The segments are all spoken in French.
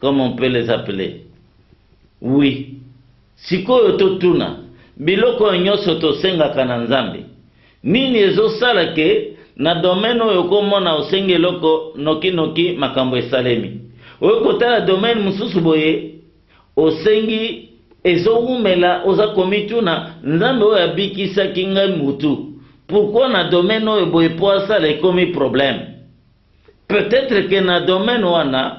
comme on peut les appeler. Oui. Sikoyo totuna, biloko nyonso tosengaka na Nzambe. Nini ezosala ke na domaine oyo komona osenge loko noki makambo esalemi. Oyo kotala domaine mususu boye osengi ezowumela oza komituna Nzambe oyo abikisaki ngai mutu. Pourquoi na domaine oyo boye po asala ekomi problème? Peut-être que na domaine wana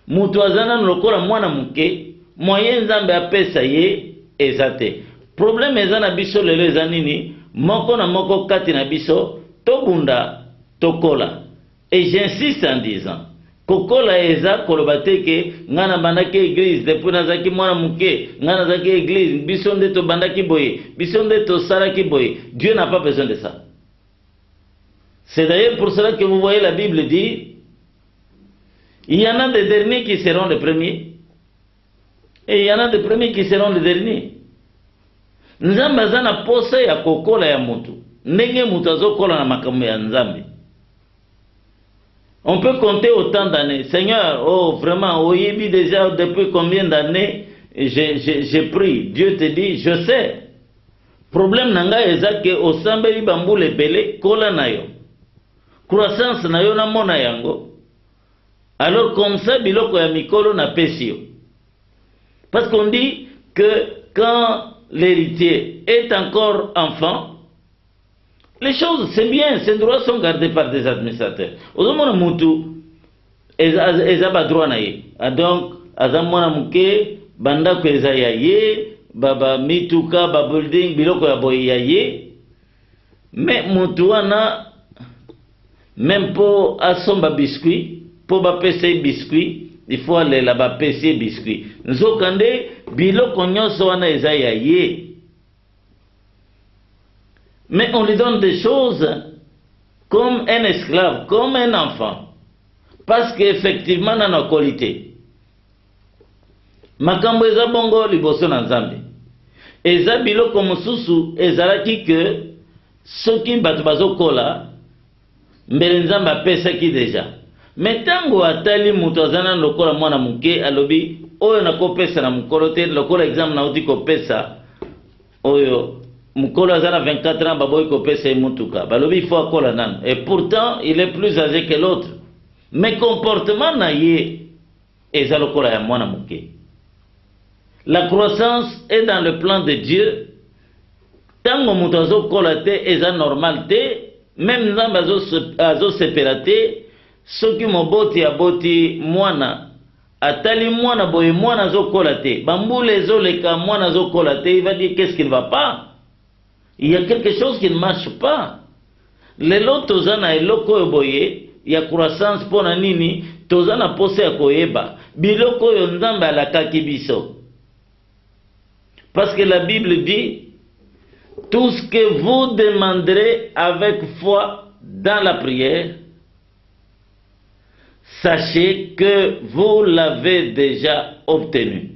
mutu azana lokola mwana muke moyen Nzambe apesa ye ezate. Problème eza na biso lelo eza nini? Moko na moko kati na biso tobunda tokola. Et j'insiste en disant kokola eza koloba te ke ngana bandaki église depuis nazaki mwana muke, ngana nazaki église biso nde to bandaki boye, biso nde to salaki boye. Dieu n'a pas besoin de ça. C'est d'ailleurs pour cela que vous voyez la Bible dit il y en a des derniers qui seront les premiers et il y en a des premiers qui seront les derniers. Nzambe azana posa ya kokola ya mutu. Ndenge mutu azokola na makambo ya Nzambe. On peut compter autant d'années. Seigneur, oh vraiment, oyebi déjà depuis combien d'années j'ai pris. Dieu te dit, je sais. Problème nanga eza ke osambeli bambule bele kola na yo. Croissance na yo na mona yango. Alors comme ça biloko ya mikolo na pesi yo. Parce qu'on dit que quand l'héritier est encore enfant, les choses, c'est bien, ces droits sont gardés par des administrateurs. Ozomona mutu, eza ba droit na ye. Donc, azamona muke, banda ko eza ya ye, baba mituka, ba building, biloko ya boye ya ye. Mais mutu wana, même pour asomba biscuit, pour ba pese biscuit, il faut aller là-bas pese biscuit. Nzokande, biloko nyonso wana eza ya ye. Mais on lui donne des choses comme un esclave, comme un enfant. Parce qu'effectivement, dans nos qualités. Makambo eza bongo liboso na Nzambe. Eza biloko mosusu ezalaki que soki bato bazokola mbele Nzambe apesaki deja. Mais tango atali mutu azana lokola mwana muke alobi oyo nakopesa na mukolo te lokola examen nauti kopesa oyo mukolo azana 24 ans baboyi kopesa mutuka balobi il faut akola nan. Et pourtant il est plus âgé que l'autre. Mais comportement na ye eza lokola ya mwana muke. La croissance est dans le plan de Dieu. Tango mutu azokola te eza normal te. Même Nzambe azosepela te. Soki moboti aboti mwana atali mwana boye mwana zokola te bambule zoleka mwana zokola te, il va dire qu'est-ce qui ne va pas, il y a quelque chose qui ne marche pas. Lelo tozana eloko boye ya croissance pona nini tozana pose ya koyeba biloko yo Nzambe alakaki biso. Parce que la Bible dit tout ce que vous demanderez avec foi dans la prière, sachez que vous l'avez déjà obtenu.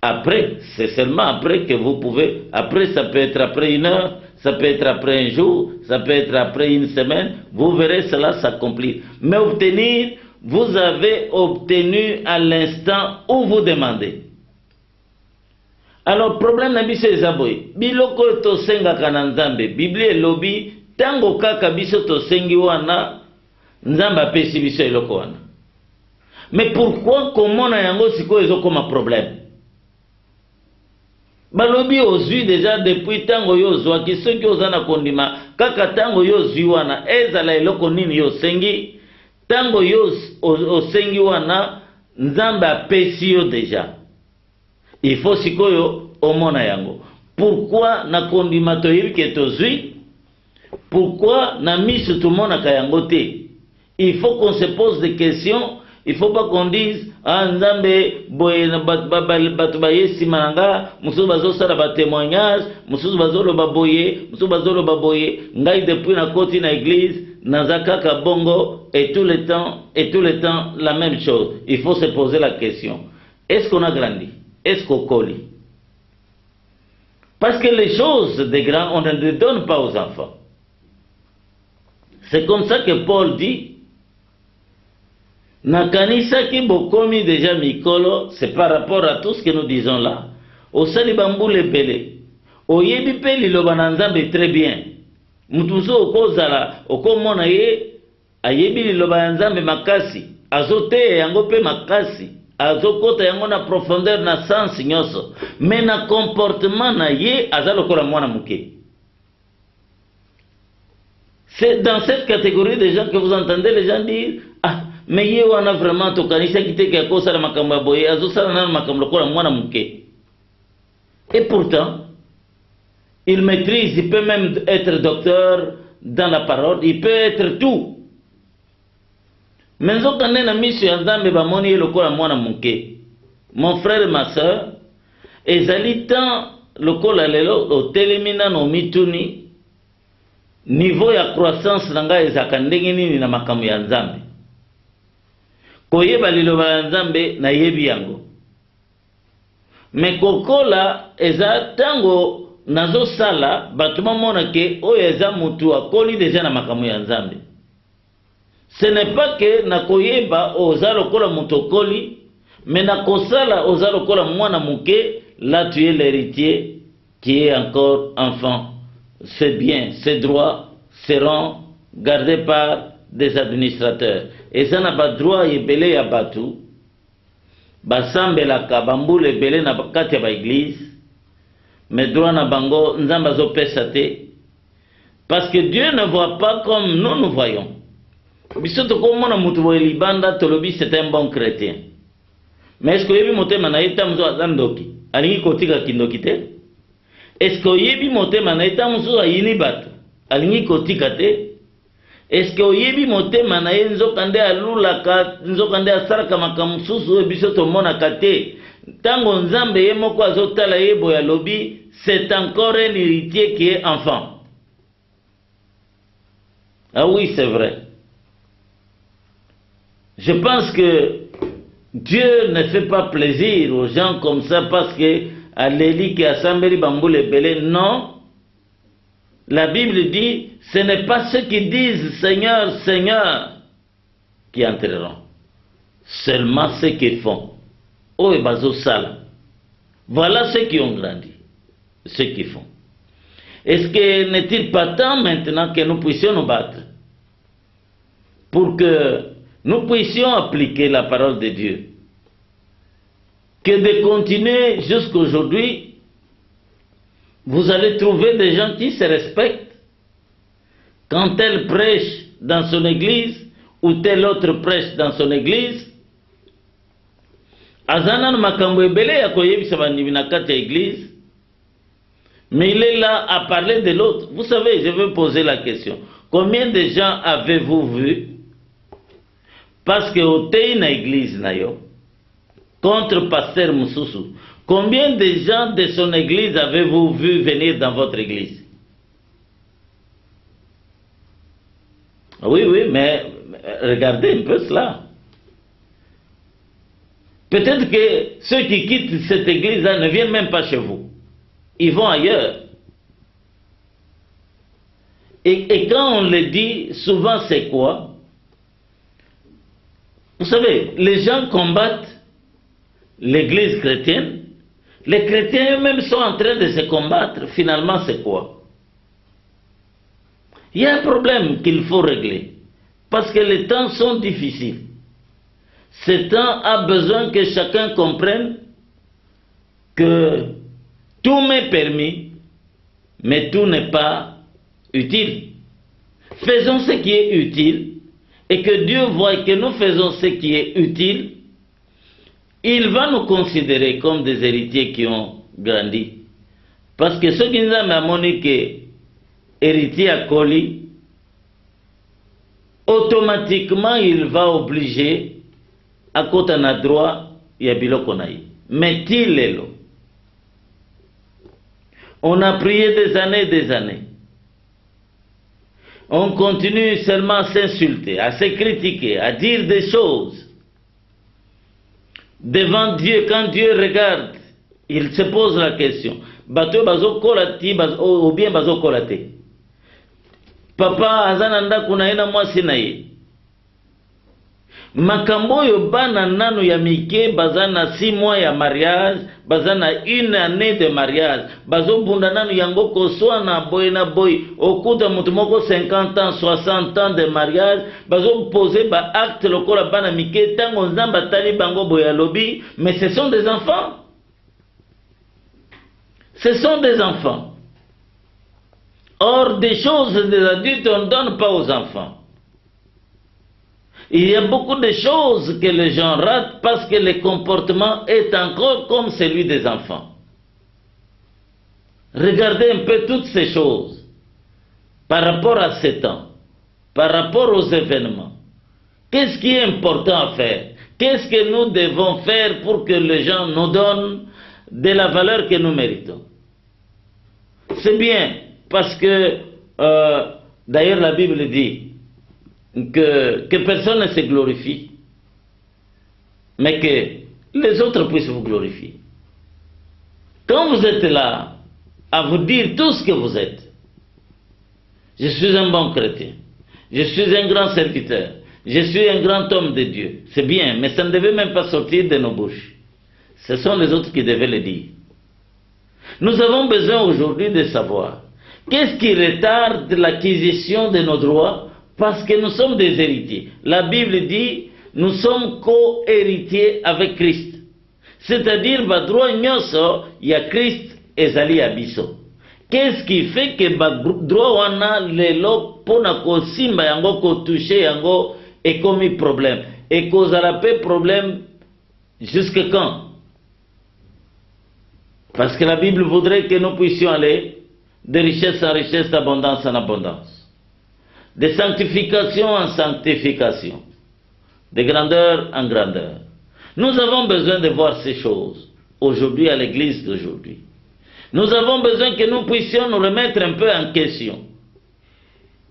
Après, c'est seulement après que vous pouvez, après ça peut être après une heure, ça peut être après un jour, ça peut être après une semaine, vous verrez cela s'accomplir. Mais obtenir, vous avez obtenu à l'instant où vous demandez. Alors, problème na biso ezaboy, biloko to senga kananzambe, Biblie lobi, tango kaka biso to sengi wana, Nzamba pesi biso eloko wana. Mais pourquoi komona yango siko ezokoma problème? Balobi ozwi déjà depuis tango yo zwaki soki ozana kondima kaka tango yo zwi wana ezala eloko nini yo sengi tango yo osengi wana Nzamba pesi yo déjà. Il faut sikoyo omona yango. Pourquoi na kondima toyebi ke tozwi? Pourquoi na misu tumona kayango te? Il faut qu'on se pose des questions. Il ne faut pas qu'on dise ah Nzambe boye na batu bayesi mananga musu bazo sala ba témoignage musu bazo lo baboye musu bazo lo baboye ngai depuis na koti na église nazaka ka bongo et tout le temps la même chose. Il faut se poser la question, est-ce qu'on a grandi? Est-ce qu'on colle? Parce que les choses des grands on ne les donne pas aux enfants. C'est comme ça que Paul dit Nakanisa ki bokomi déjà mikolo, c'est par rapport à tout ce que nous disons là. Osali bambule pele. Oyebi pe liloba na Nzambe très bien. Mutuzo okozala, okomona ye ayebi liloba ya Nzambe makasi. Azote yango pe makasi. Azokota yango na profondeur na sens nyonso. Mais na comportement na ye azalokola mwana muke. C'est dans cette catégorie de gens que vous entendez les gens dire ah mais ye wana vraiment tokanisa kiteke ya kosala makambo ya boye azosala nano makambo lokola mwana muke. Et pourtant il maîtrise, il peut même être docteur dans la parole, il peut être tout. Mais nzokande na miso ya Nzambe bamoni lokola mwana muke. Mon frère et ma soeur, ezali tant lokola lelo otelemi nano mituni niveau ya croissance nanga ezaka ndenge nini na makambo ya Nzambe. Koyeba liloba ya Nzambe na yebi yango. Me kokola eza tango nazo sala batuma mona ke oyo eza mutu akoli deja na makambo ya Nzambe. Ce n'est pas que na koyeba oza lokola mutu okoli, mais na kosala oza lokola mwana muke, là tu es l'héritier qui est encore enfant. Ses biens, ses droits seront gardés par des administrateurs. Et ça n'a pas droit yebele ya batu. Basambelaka bambule ebele na kati ya ba église. Mais droit na bango nzamba zo pesa te. Parce que Dieu ne voit pas comme nous voyons. Bisoto komona mutu bo libanda tolobi c'est un bon chrétien. Mais est-ce que yebi motema na eta mzo azandoki? Alingi kotika kindoki te? Est-ce que yebi motema na eta mzo ayini bato? Alingi kotika te? Est-ce que yebi motema na nzokande alulaka nzokande asaraka makamususu bisoto mona kate? Tango Nzambe ye moko azotala yebo ya lobi, c'est encore un héritier qui est enfant. Ah oui, c'est vrai. Je pense que Dieu ne fait pas plaisir aux gens comme ça parce que à l'Élie qui a Sambeli Bamboule Belé, non. La Bible dit, ce n'est pas ceux qui disent Seigneur, Seigneur qui entreront. Seulement ceux qui font. Oh, et bazo sala. Voilà ceux qui ont grandi. Ceux qui font. Est-ce que n'est-il pas temps maintenant que nous puissions nous battre pour que nous puissions appliquer la parole de Dieu, que de continuer jusqu'aujourd'hui, vous allez trouver des gens qui se respectent quand tel prêche dans son église ou tel autre prêche dans son église. Azana makambo ebele ya koyebisa bandimi na kati ya église, mais il est là à parler de l'autre. Vous savez, je vais poser la question. Combien de gens avez-vous vu parce que otei na église na yo contre pasteur Mususu? Combien de gens de son église avez-vous vu venir dans votre église? Oui, mais regardez un peu cela. Peut-être que ceux qui quittent cette église-là ne viennent même pas chez vous. Ils vont ailleurs. Et quand on le dit, souvent c'est quoi? Vous savez, les gens combattent l'église chrétienne. Les chrétiens eux-mêmes sont en train de se combattre. Finalement, c'est quoi? Il y a un problème qu'il faut régler. Parce que les temps sont difficiles. Ce temps a besoin que chacun comprenne que tout m'est permis, mais tout n'est pas utile. Faisons ce qui est utile, et que Dieu voit que nous faisons ce qui est utile, il va nous considérer comme des héritiers qui ont grandi. Parce que ceux qui nous ont amené que héritier à Koli, automatiquement il va obliger à côté na droit ya biloko na ye. Mais il est là. On a prié des années. On continue seulement à s'insulter, à se critiquer, à dire des choses. Devant Dieu, quand Dieu regarde, il se pose la question. Bato bazo kolati ou bien bazo kolate. Papa azananda kunaina mwasi na ye. makambo oyo bana nano ya mike baza na 6 mois ya mariage, baza na 1 année de mariage, bazobunda nano yango koswana boye na boye, okuta mutu moko 50 ans 60 ans de mariage, bazopose ba acte lokola bana mike, tango nzambe atali bango boye alobi, mais ce sont des enfants. Ce sont des enfants. Or, des choses des adultes, on ne donne pas aux enfants. Il y a beaucoup de choses que les gens ratent parce que le comportement est encore comme celui des enfants. Regardez un peu toutes ces choses par rapport à ces temps, par rapport aux événements. Qu'est-ce qui est important à faire? Qu'est-ce que nous devons faire pour que les gens nous donnent de la valeur que nous méritons? C'est bien parce que, d'ailleurs la Bible dit, que personne ne se glorifie, mais que les autres puissent vous glorifier. Quand vous êtes là à vous dire tout ce que vous êtes, je suis un bon chrétien, je suis un grand serviteur, je suis un grand homme de Dieu, c'est bien, mais ça ne devait même pas sortir de nos bouches. Ce sont les autres qui devaient le dire. Nous avons besoin aujourd'hui de savoir qu'est-ce qui retarde l'acquisition de nos droits. Parce que nous sommes des héritiers. La Bible dit, nous sommes co-héritiers avec Christ. C'est-à-dire, ba droit nyoso, ya Christ ezali abiso. Qu'est-ce qui fait que ba droit wana lelo pona ko simba yango ko toucher yango et commis problème. Et cause à la paix problème jusque quand? Parce que la Bible voudrait que nous puissions aller de richesse en richesse, d'abondance en abondance. De sanctification en sanctification, de grandeur en grandeur. Nous avons besoin de voir ces choses aujourd'hui à l'église d'aujourd'hui. Nous avons besoin que nous puissions nous remettre un peu en question.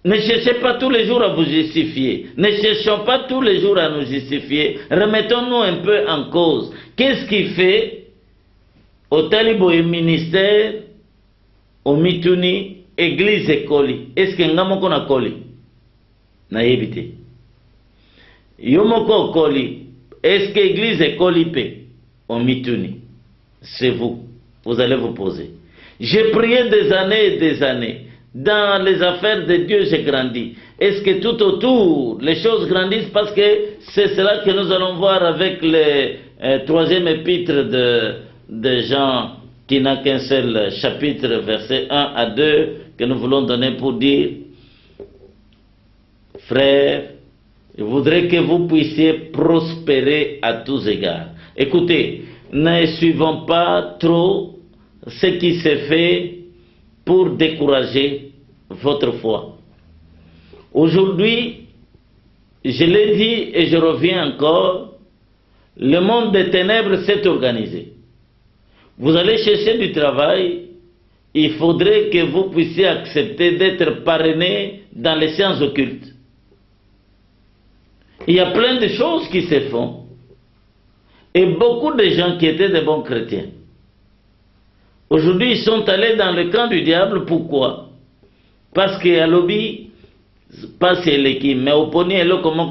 Ne cherchez pas tous les jours à vous justifier. Ne cherchons pas tous les jours à nous justifier. Remettons-nous un peu en cause. Qu'est-ce qui fait au talibo et ministère, au mituni, église et coli? Est-ce que nous avons un coli? Na yebite. Yomoko koli. Est-ce que l'église est colipée? On mituni. C'est vous. Vous allez vous poser. J'ai prié des années et des années. Dans les affaires de Dieu, j'ai grandi. Est-ce que tout autour, les choses grandissent? Parce que c'est cela que nous allons voir avec le 3e épître de Jean, qui n'a qu'un seul chapitre, verset 1 à 2, que nous voulons donner pour dire, frères, je voudrais que vous puissiez prospérer à tous égards. Écoutez, ne suivons pas trop ce qui se fait pour décourager votre foi. Aujourd'hui, je l'ai dit et je reviens encore, le monde des ténèbres s'est organisé. Vous allez chercher du travail, il faudrait que vous puissiez accepter d'être parrainé dans les sciences occultes. Il y a plein de choses qui se font. Et beaucoup de gens qui étaient de bons chrétiens, aujourd'hui ils sont allés dans le camp du diable. Pourquoi? Parce que à l'obi, pas c'est l'équipe, mais au poney, comment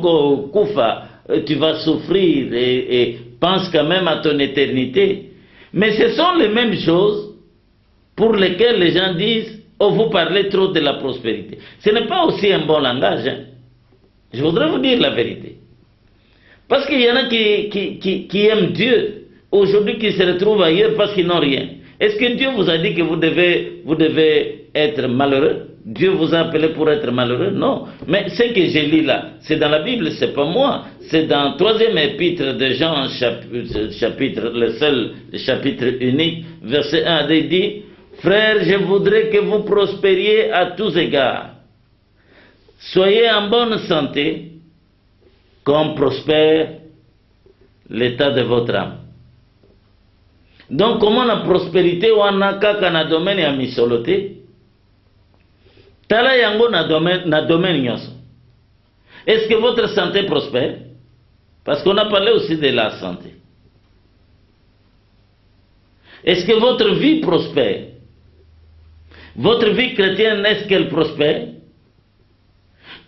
koufa, tu vas souffrir et pense quand même à ton éternité. Mais ce sont les mêmes choses pour lesquelles les gens disent, oh, vous parlez trop de la prospérité. Ce n'est pas aussi un bon langage, hein. Je voudrais vous dire la vérité. Parce qu'il y en a qui aiment Dieu, aujourd'hui qui se retrouvent ailleurs parce qu'ils n'ont rien. Est-ce que Dieu vous a dit que vous devez être malheureux? Dieu vous a appelé pour être malheureux? Non. Mais ce que je lis là, c'est dans la Bible, c'est pas moi. C'est dans le 3e épître de Jean, chapitre, le seul chapitre unique, verset 1, il dit, frères, je voudrais que vous prospériez à tous égards. Soyez en bonne santé, comme prospère l'état de votre âme. Donc, comment la prospérité ou en kaka na domaine ya misoloté, tala yango na domaine nyonso. Est-ce que votre santé prospère? Parce qu'on a parlé aussi de la santé. Est-ce que votre vie prospère? Votre vie chrétienne, est-ce qu'elle prospère?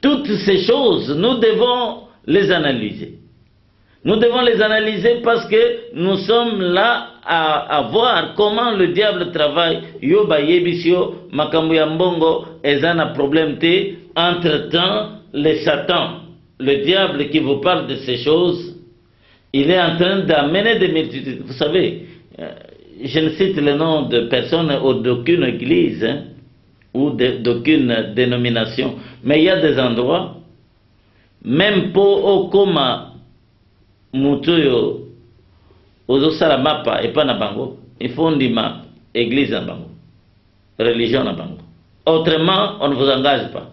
Toutes ces choses, nous devons les analyser. Nous devons les analyser parce que nous sommes là à voir comment le diable travaille. Yo ba yebisio makambo ya mbongo ezana problème te. Entre-temps, le Satan, le diable qui vous parle de ces choses, il est en train d'amener des multitudes. Vous savez, je ne cite le nom de personne ou d'aucune église ou d'aucune dénomination, mais il y a des endroits, même pour Okoma Mutuyo, Ozosala Mapa et pas na bango, il faut ndima église na bango, religion na bango. Autrement, on ne vous engage pas.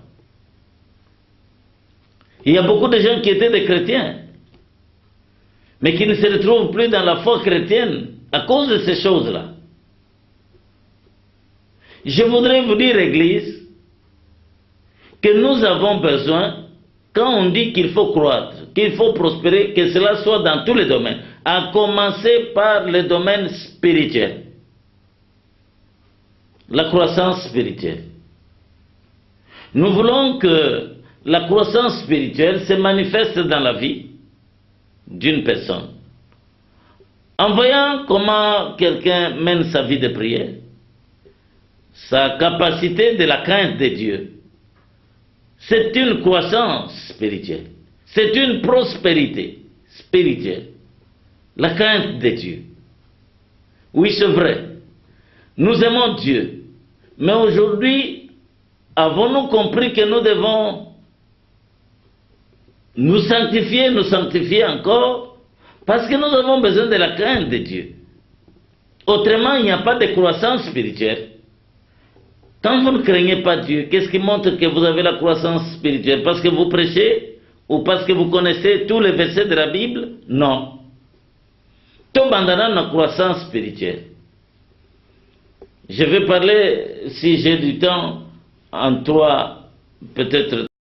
Il y a beaucoup de gens qui étaient des chrétiens, mais qui ne se retrouvent plus dans la foi chrétienne à cause de ces choses-là. Je voudrais vous dire, Église, que nous avons besoin, quand on dit qu'il faut croître, qu'il faut prospérer, que cela soit dans tous les domaines, à commencer par le domaine spirituel. La croissance spirituelle. Nous voulons que la croissance spirituelle se manifeste dans la vie d'une personne. En voyant comment quelqu'un mène sa vie de prière, sa capacité de la crainte de Dieu, c'est une croissance spirituelle. C'est une prospérité spirituelle. La crainte de Dieu. Oui, c'est vrai. Nous aimons Dieu. Mais aujourd'hui, avons-nous compris que nous devons nous sanctifier encore, parce que nous avons besoin de la crainte de Dieu. Autrement, il n'y a pas de croissance spirituelle. Quand vous ne craignez pas Dieu, qu'est-ce qui montre que vous avez la croissance spirituelle? Parce que vous prêchez ou parce que vous connaissez tous les versets de la Bible? Non. Tout abandonnant la croissance spirituelle. Je vais parler, si j'ai du temps, en peut-être